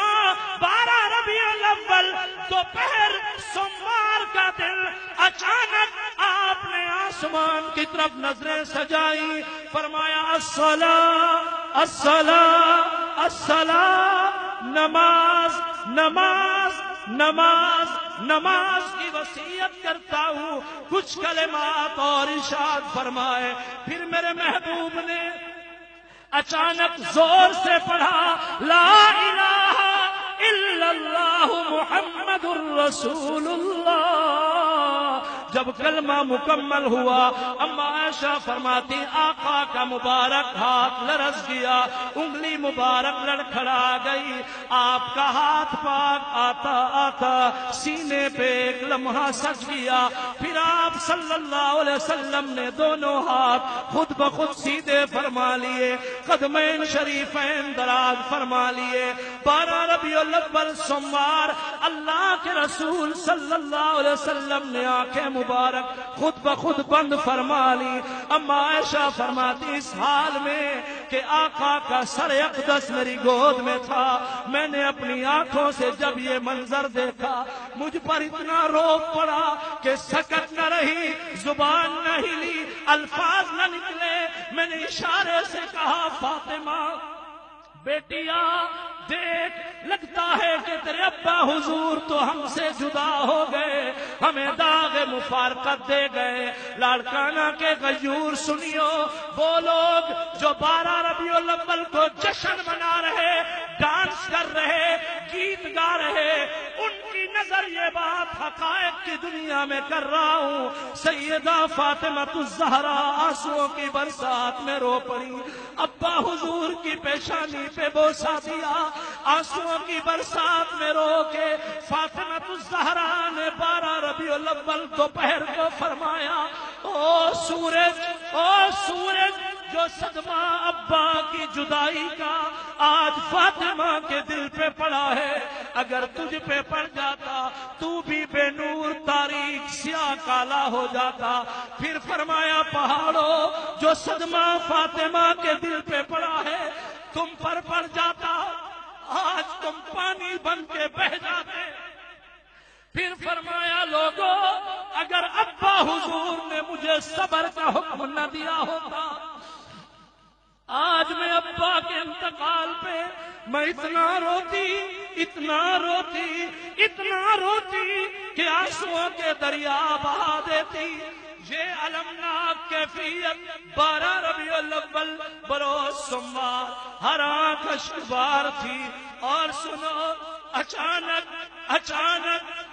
12 ربیع الاول دوپہر سوموار کا دن اچانک آپ نے آسمان کی طرف نظریں سجائی، فرمایا الصلاۃ الصلاۃ الصلاۃ، نماز نماز نماز نماز کی وصیت کرتا ہوں۔ کچھ کلمات اور ارشاد فرمائے، پھر میرے محبوب نے اچانک زور سے پڑھا لا الہ الا اللہ محمد الرسول اللہ۔ جب کلمہ مکمل ہوا اما عائشہ فرماتی آقا کا مبارک ہاتھ لرز گیا، انگلی مبارک لڑکھڑا گئی، آپ کا ہاتھ پاک آتا آتا سینے پہ ایک لمحہ سج گیا، پھر آپ صلی اللہ علیہ وسلم نے دونوں ہاتھ خود بخود سیدھے فرما لیے، قدمین شریفین دراز فرما لیے۔ 12 ربیع الاول سوموار اللہ کے رسول صلی اللہ علیہ وسلم نے آنکھیں مبارک خود بخود بند فرما لی۔ اما عائشہ فرماتی اس حال میں کہ آقا کا سر اقدس میری گود میں تھا، میں نے اپنی آنکھوں سے جب یہ منظر دیکھا مجھ پر اتنا روب پڑا کہ سکت نہ رہی، زبان نہ ہلی، الفاظ نہ نکلے۔ میں نے اشارے سے کہا فاطمہ بیٹیا دیکھ، لگتا ہے کہ تیرے ابا حضور تو ہم سے جدا ہو گئے، ہمیں داغ مفارقت دے گئے۔ لاڑکانہ کے غیور سنیو، وہ لوگ جو 12 ربیع الاول کو جشن منا رہے، ڈانس کر رہے، گیت گا رہے، ان کی نظر یہ بات حقائق کی دنیا میں کر رہا ہوں۔ سیدہ فاطمہ الزہرا آنسوؤں کی برسات میں رو پڑی، ابا حضور کی پیشانی پہ بوسہ دیا، آنسوؤں کی برسات میں رو کے فاطمہ الزہرا نے 12 ربیع الاول دوپہر کو فرمایا او سورج جو صدمہ ابا کی جدائی کا آج فاطمہ کے دل پہ پڑا ہے، اگر تجھ پہ پڑ جاتا تو بھی بے نور تاریک سیاہ کالا ہو جاتا۔ پھر فرمایا پہاڑوں جو صدمہ فاطمہ کے دل پہ پڑا ہے تم پر پڑ جاتا، آج تم پانی بن کے بہ جاتے۔ پھر فرمایا لوگوں اگر ابا حضور نے مجھے صبر کا حکم نہ دیا ہوتا، آج میں ابا کے انتقال پہ میں اتنا روتی کہ آنسوؤں کے دریا بہا دیتی۔ یہ المناک کیفیت 12 ربیع الاول بروز سوموار، ہر آنکھ اشکبار تھی۔ اور سنو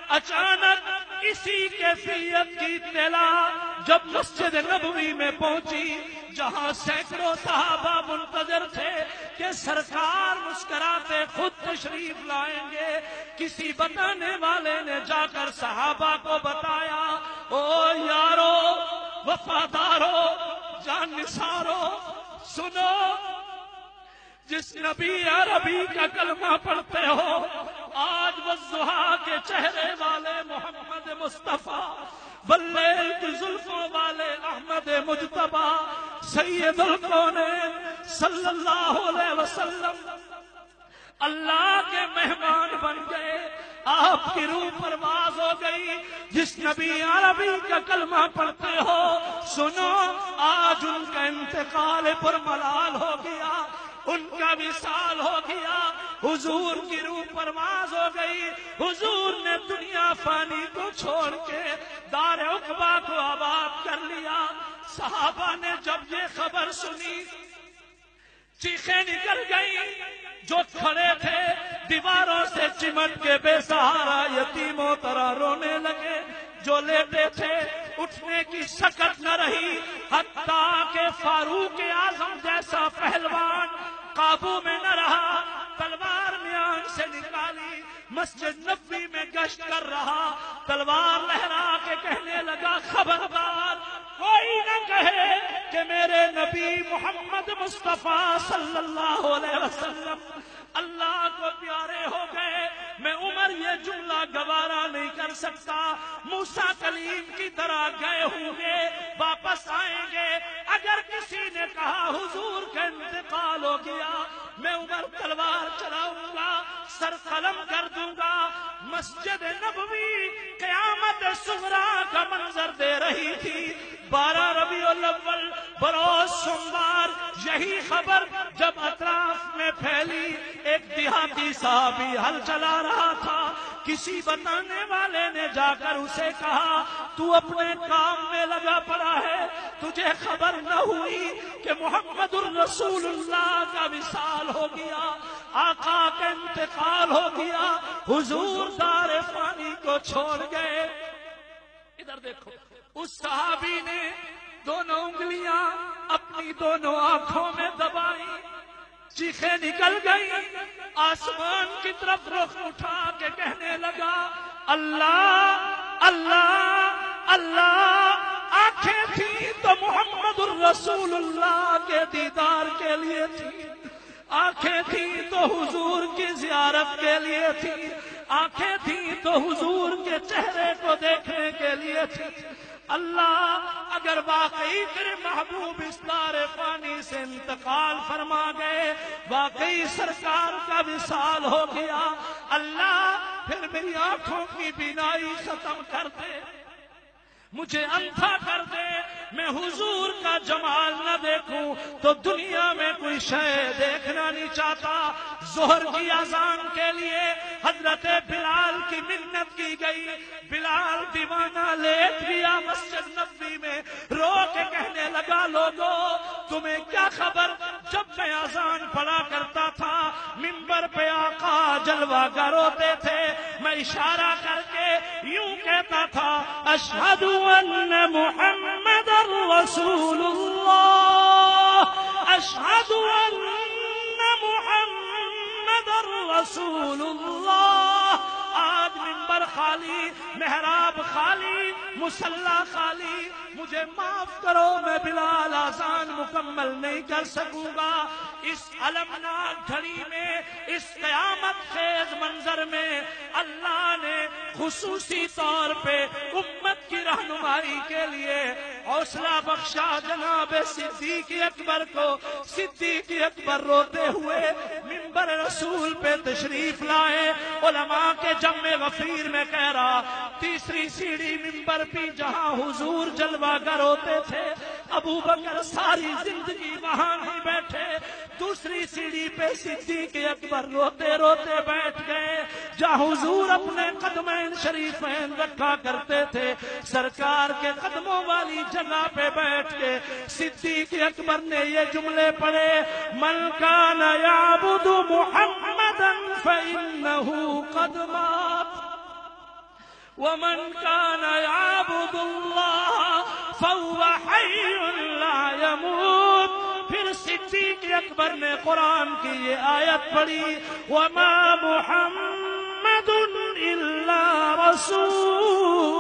اچانک اسی کیفیت کی اطلاع جب مسجد نبوی میں پہنچی، جہاں سینکڑوں صحابہ منتظر تھے کہ سرکار مسکراتے خود تشریف لائیں گے، کسی بتانے والے نے جا کر صحابہ کو بتایا او یارو وفادارو جان نثارو سنو، جس نبی عربی کا کلمہ پڑھتے ہو آج والضحیٰ کے چہرے والے محمد مصطفیٰ، واللیل کی زلفوں والے احمد مجتبیٰ، سید الکونین صلی اللہ علیہ وسلم اللہ کے مہمان بن گئے، آپ کی روح پرواز ہو گئی۔ جس نبی عربی کا کلمہ پڑھتے ہو سنو، آج ان کا انتقال پرملال ہو گیا، ان کا وصال ہو گیا، حضور کی روح پرواز ہو گئی۔ حضور نے دنیا فانی کو چھوڑ کے دار عقبہ کو آباد کر لیا۔ صحابہ نے جب یہ خبر سنی چیخیں نکل گئی، جو کھڑے تھے دیواروں سے چمٹ کے بے سہارا یتیموں طرح رونے لگے، جو لیٹے تھے اٹھنے کی سکت نہ رہی، حتیٰ کہ فاروق اعظم جیسا پہلوان قابو میں نہ رہا، تلوار میان سے نکالی، مسجد نبوی میں گشت کر رہا، تلوار لہرا کے کہنے لگا خبردار کوئی نہ کہے کہ میرے نبی محمد مصطفیٰ صلی اللہ علیہ وسلم اللہ کو پیارے ہو گئے، میں عمر یہ جملہ گوارا نہیں کر سکتا، موسیٰ کلیم کی طرح گئے ہوں گے، واپس آئیں گے، اگر کسی نے کہا حضور کا انتقال ہو گیا، میں عمر تلوار چلاؤں گا، سر قلم کر دوں گا۔ مسجد نبوی قیامت صغریٰ کا منظر دے رہی تھی، 12 ربیع الاول بروز سوموار، یہی خبر جب اطراف میں پھیلی، ایک دیہاتی صحابی ہل چلا رہا تھا، کسی بتانے والے نے جا کر اسے کہا تو اپنے کام میں لگا پڑا ہے، تجھے خبر نہ ہوئی کہ محمد الرسول اللہ کا وصال ہو گیا، آقا کا انتقال ہو گیا، حضور دار فانی کو چھوڑ گئے۔ ادھر دیکھو، اس صحابی نے دونوں انگلیاں اپنی دونوں آنکھوں میں دبائی، چیخیں نکل گئی، آسمان کی طرف رخ اٹھا کے کہنے لگا اللہ اللہ اللہ۔ آنکھیں تھیں تو محمد الرسول اللہ کے دیدار کے لیے تھی، آنکھیں تھیں تو حضور کی زیارت کے لیے تھی، آنکھیں تھیں تو حضور کے چہرے کو دیکھنے کے لیے تھی۔ اللہ اگر واقعی تیرے محبوب اس دار فانی سے انتقال فرما گئے، واقعی سرکار کا وصال ہو گیا، اللہ پھر میری آنکھوں کی بینائی ختم کر دے، مجھے اندھا کر دے، میں حضور کا جمال نہ دیکھوں تو دنیا میں کوئی شے دیکھنا نہیں چاہتا۔ ظہر کی اذان کے لیے حضرت بلال کی منت کی گئی، بلال دیوانہ لیٹ گیا مسجد نبوی میں، رو کے کہنے لگا لوگو تمہیں کیا خبر، جب میں اذان پڑھا کرتا تھا منبر پہ آقا جلوہ گر ہوتے تھے، میں اشارہ کر کے یوں کہتا تھا اشہد ان محمد رسول اللہ، اشہد ان محمد رسول اللہ۔ آج منبر خالی، محراب خالی، مصلی خالی، مجھے معاف کرو میں بلال اذان مکمل نہیں کر سکوں گا۔ اس المناک گھڑی میں، اس قیامت خیز منظر میں اللہ نے خصوصی طور پہ امت کی رہنمائی کے لیے حوصلہ بخشا جناب صدیق اکبر کو۔ صدیق اکبر روتے ہوئے منبر رسول پہ تشریف لائے، علماء کے جمع غفیر میں کہہ رہا تیسری سیڑھی منبر پہ جہاں حضور جلوہ گر ہوتے تھے، ابو بکر ساری زندگی وہاں نہیں بیٹھے، دوسری سیڑھی پہ صدیق اکبر روتے روتے بیٹھ گئے جہاں حضور اپنے قدمین شریفین رکھا کرتے تھے، سرکار کے قدموں والی جگہ پہ بیٹھ کے صدیق اکبر نے یہ جملے پڑھے من کان یعبد محمدا فإنہ قد مات ومن كان يعبد الله فهو حي لا يموت۔ پھر صدیق اکبر نے قرآن کی یہ آیت پڑھی وما محمد الا رسول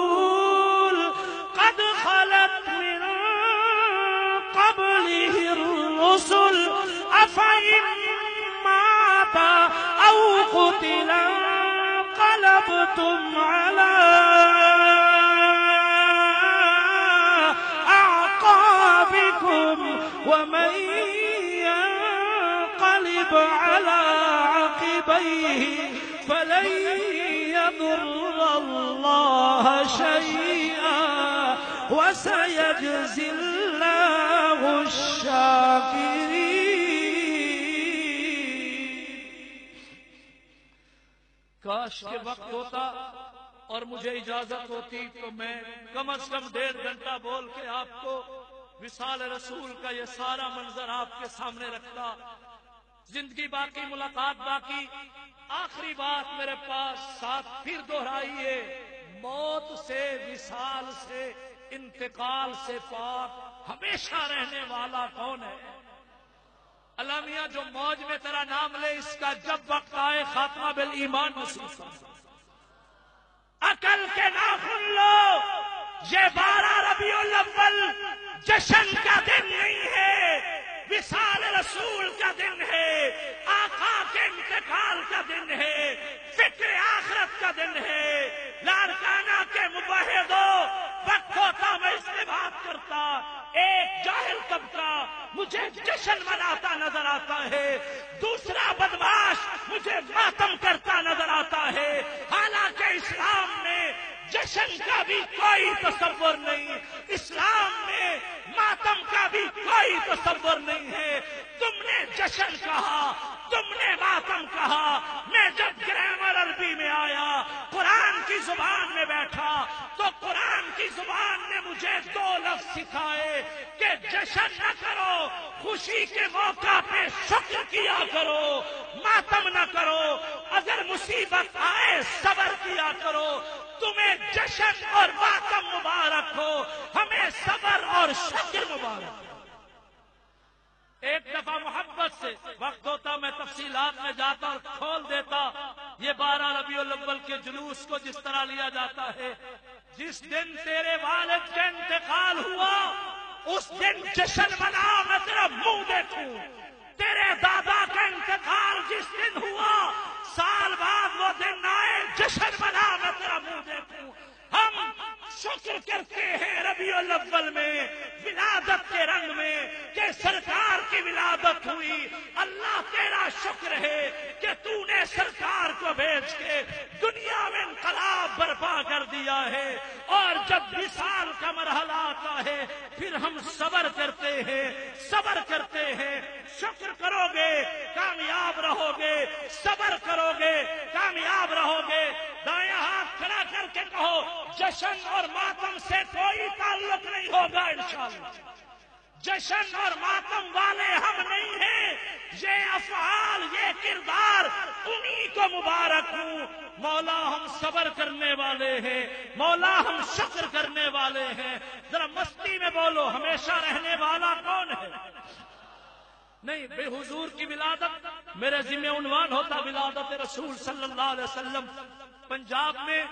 قد خلت من قبله الرسل افإن مات او قتل انقلبتم على أعقابكم ومن ينقلب على عقبيه فلن يضر الله شيئا وسيجزي الله الشاكرين۔ کاش کے وقت ہوتا اور مجھے اجازت ہوتی تو میں کم از کم 1.5 گھنٹہ بول کے آپ کو وصال رسول کا یہ سارا منظر آپ کے سامنے رکھتا۔ زندگی باقی، ملاقات باقی۔ آخری بات میرے پاس ساتھ پھر دہرائیے، موت سے، وصال سے انتقال سے پاک ہمیشہ رہنے والا کون ہے؟ اللہ میاں جو موج میں تیرا نام لے اس کا جب وقت آئے خاتمہ بالایمان نصیب فرما۔ عقل کے ناخن لو، یہ 12 ربیع الاول جشن کا دن نہیں ہے، وصال رسول کا دن ہے، آقا کے انتقال کا دن ہے، فکر آخرت کا دن ہے۔ لاڑکانہ کے مباحثوں وقت ہوتا میں اس سے بات کرتا، ایک جاہل طبقہ مجھے جشن مناتا نظر آتا ہے، دوسرا بدماش مجھے ماتم کرتا نظر آتا ہے، حالانکہ اسلام میں جشن کا بھی کوئی تصور نہیں، اسلام میں ماتم کا بھی کوئی تصور نہیں ہے۔ تم نے جشن کہا، تم نے ماتم کہا، میں جب گرامر عربی میں آیا، قرآن کی زبان میں بیٹھا تو قرآن کی زبان نے مجھے 2 لفظ سکھائے کہ جشن نہ کرو، خوشی کے موقع پہ شکر کیا کرو، ماتم نہ کرو، اگر مصیبت آئے صبر کیا کرو۔ تمہیں جشن اور ماتم مبارک ہو، ہمیں صبر اور شکر مبارک ہو۔ ایک دفعہ محبت سے وقت ہوتا میں تفصیلات میں جاتا اور کھول دیتا یہ 12 ربیع الاول کے جلوس کو جس طرح لیا جاتا ہے۔ جس دن تیرے والد کا انتقال ہوا اس دن جشن منا، میں تیرا منہ دیکھوں۔ تیرے دادا کا انتقال جس دن ہوا سال بعد وہ دن آئے، جشن منا، میں تیرا منہ دیکھوں۔ ہم شکر کرتے ہیں ربیع الاول میں ولادت کے رنگ میں کہ سرکار کی ولادت ہوئی۔ اللہ تیرا شکر ہے کہ تو نے سرکار کو بھیج کے دنیا میں انقلاب برپا کر دیا ہے، اور جب وصال کا مرحلہ آتا ہے پھر ہم صبر کرتے ہیں، صبر کرتے ہیں۔ شکر کرو گے کامیاب رہو گے، صبر کرو گے کامیاب رہو گے۔ دایاں ہاتھ کھڑا کر کے کہو جشن اور ماتم سے کوئی تعلق نہیں ہوگا انشاءاللہ۔ جشن اور ماتم والے ہم نہیں ہیں، یہ افعال، یہ کردار انہی کو مبارک ہوں۔ مولا ہم صبر کرنے والے ہیں، مولا ہم شکر کرنے والے ہیں۔ ذرا مستی میں بولو ہمیشہ رہنے والا کون ہے؟ نہیں، بے حضور کی ولادت میرے ذمہ عنوان ہوتا ولادت رسول صلی اللہ علیہ وسلم۔ پنجاب میں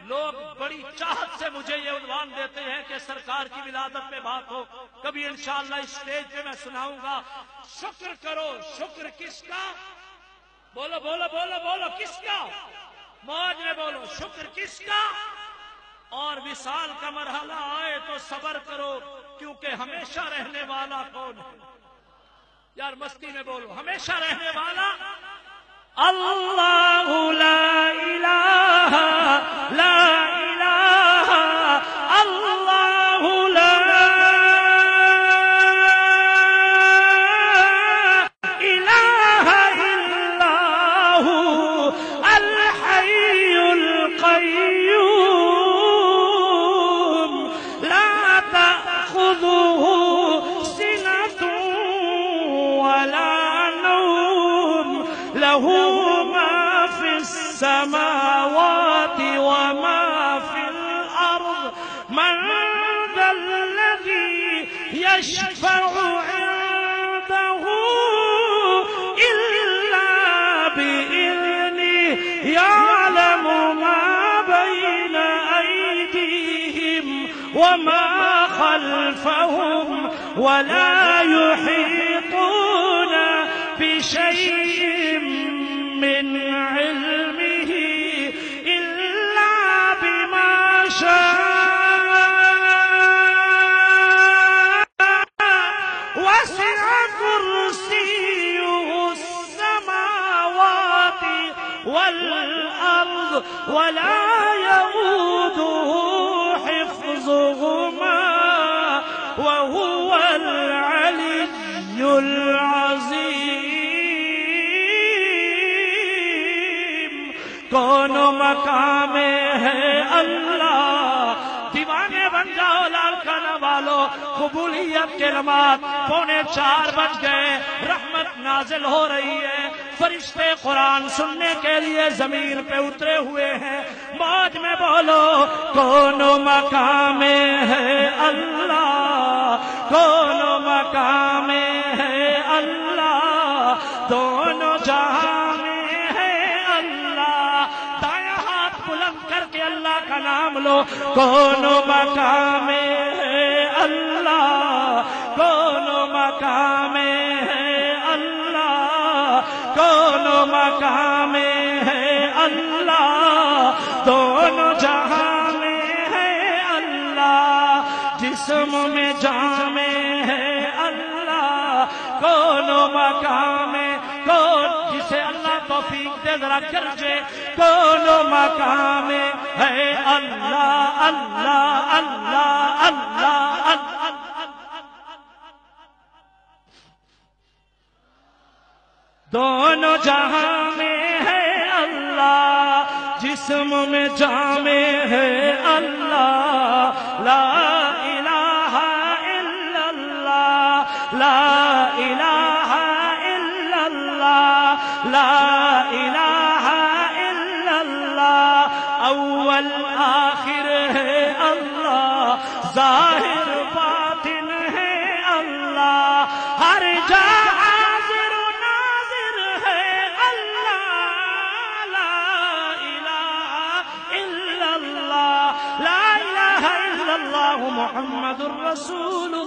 لوگ بڑی چاہت سے مجھے یہ عنوان دیتے ہیں کہ سرکار کی ولادت پہ بات ہو، کبھی انشاءاللہ اس اسٹیج پہ میں سناؤں گا۔ شکر کرو، شکر کس کا؟ بولو بولو بولو بولو، کس کا؟ موج میں بولو، شکر کس کا؟ اور وصال کا مرحلہ آئے تو صبر کرو، کیونکہ ہمیشہ رہنے والا کون ہے؟ یار مستی میں بولو، ہمیشہ رہنے والا اللہ لا الہ لا الہ اللہ لا الہ الا ہو الحی القیوم لا تأخذه سنة ولا نوم له ما في السماوات وما في الأرض من ذا الذي يشفع عنده إلا بإذنه يعلم ما بين أيديهم وما خلفهم ولا يحيطون بشيء من علمه إلا بما شاء وسع كرسيه السماوات والأرض ولا يؤوده حفظهما وهو العلي العظیم۔ کون مقام ہے اللہ، دیوانے بن جاؤ لاڑکانہ والو۔ قبولیت کے نماز 3:45 بج گئے، رحمت نازل ہو رہی ہے، فرشتے قرآن سننے کے لیے زمین پہ اترے ہوئے ہیں. موج میں بولو کون مقام ہے اللہ, کون مقام ہے اللہ, دونوں جہاں میں ہے اللہ. دایاں ہاتھ بلند کر کے اللہ کا نام لو. کون مقام ہے اللہ, کون مقام ہے اللہ, کون مقام ہے اللہ, دونوں جہاں میں ہے اللہ. جسم میں جان میں ہے اللہ, کون مقام ہے, کون جسے اللہ توفیق دے ذرا کرجے. کون مقام ہے اللہ اللہ اللہ اللہ اللہ. دونوں جہاں میں ہے اللہ, جسم میں جان میں ہے اللہ. لا الہ الا اللہ, لا الہ الا اللہ, لا الہ الا اللہ. اول آخر ہے اللہ, ظاہر باطن ہے اللہ, ہر جا حاضر و ناظر ہے اللہ. لا الہ الا اللہ, لا الہ الا اللہ محمد الرسول